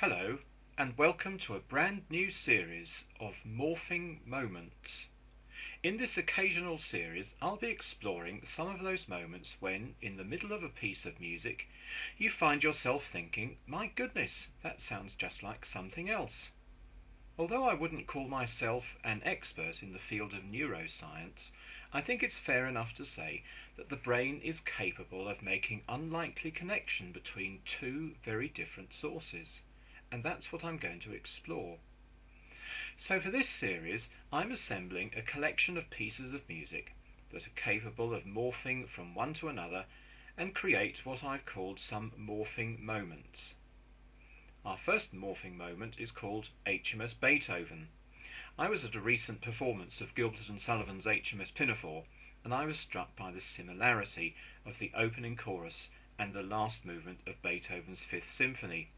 Hello, and welcome to a brand new series of Morphing Moments. In this occasional series, I'll be exploring some of those moments when, in the middle of a piece of music, you find yourself thinking, my goodness, that sounds just like something else. Although I wouldn't call myself an expert in the field of neuroscience, I think it's fair enough to say that the brain is capable of making unlikely connection between two very different sources. And that's what I'm going to explore. So for this series, I'm assembling a collection of pieces of music that are capable of morphing from one to another and create what I've called some morphing moments. Our first morphing moment is called HMS Beethoven. I was at a recent performance of Gilbert and Sullivan's HMS Pinafore, and I was struck by the similarity of the opening chorus and the last movement of Beethoven's Fifth Symphony.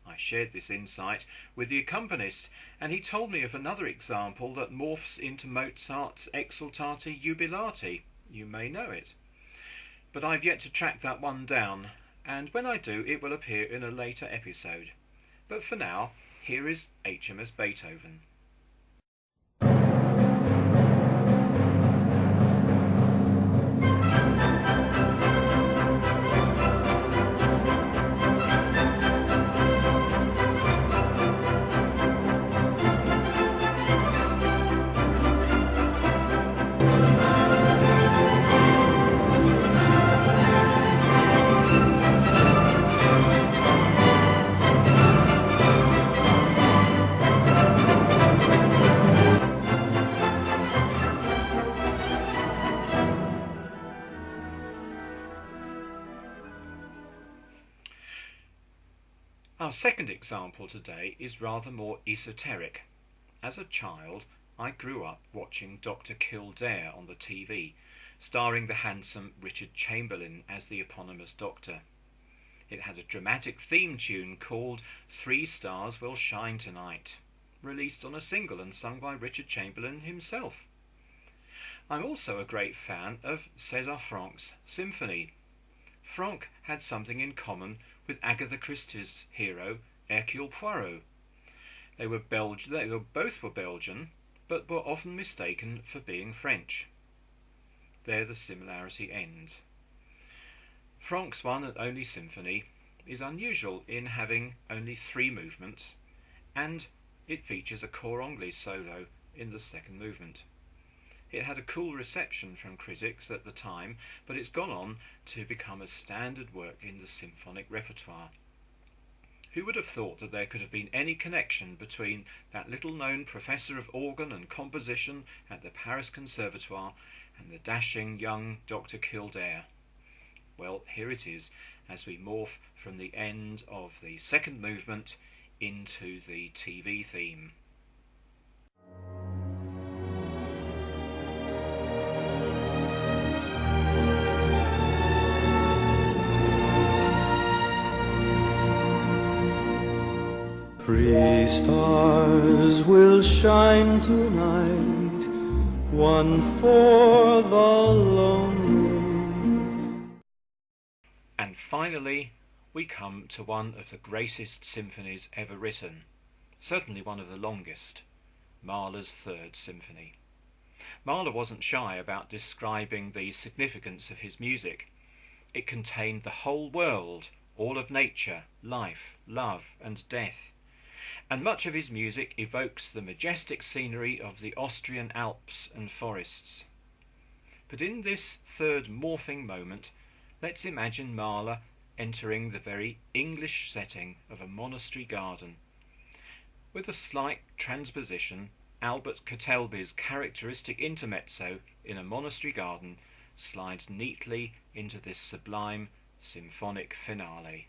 I shared this insight with the accompanist, and he told me of another example that morphs into Mozart's Exsultate Jubilate. You may know it. But I've yet to track that one down, and when I do, it will appear in a later episode. But for now, here is HMS Beethoven. Our second example today is rather more esoteric. As a child, I grew up watching Dr. Kildare on the TV, starring the handsome Richard Chamberlain as the eponymous doctor. It had a dramatic theme tune called 3 Stars Will Shine Tonight, released on a single and sung by Richard Chamberlain himself. I'm also a great fan of César Franck's Symphony. Franck had something in common with Agatha Christie's hero Hercule Poirot. They both were Belgian, but were often mistaken for being French. There the similarity ends. Franck's one and only symphony is unusual in having only 3 movements, and it features a cor anglais solo in the second movement. It had a cool reception from critics at the time, but it's gone on to become a standard work in the symphonic repertoire. Who would have thought that there could have been any connection between that little-known professor of organ and composition at the Paris Conservatoire and the dashing young Dr. Kildare? Well, here it is, as we morph from the end of the second movement into the TV theme. Three stars will shine tonight, one for the lonely. And finally, we come to one of the greatest symphonies ever written, certainly one of the longest, Mahler's Third Symphony. Mahler wasn't shy about describing the significance of his music. It contained the whole world, all of nature, life, love, and death. And much of his music evokes the majestic scenery of the Austrian Alps and forests. But in this third morphing moment, let's imagine Mahler entering the very English setting of a monastery garden. With a slight transposition, Albert Catelby's characteristic intermezzo in a monastery garden slides neatly into this sublime symphonic finale.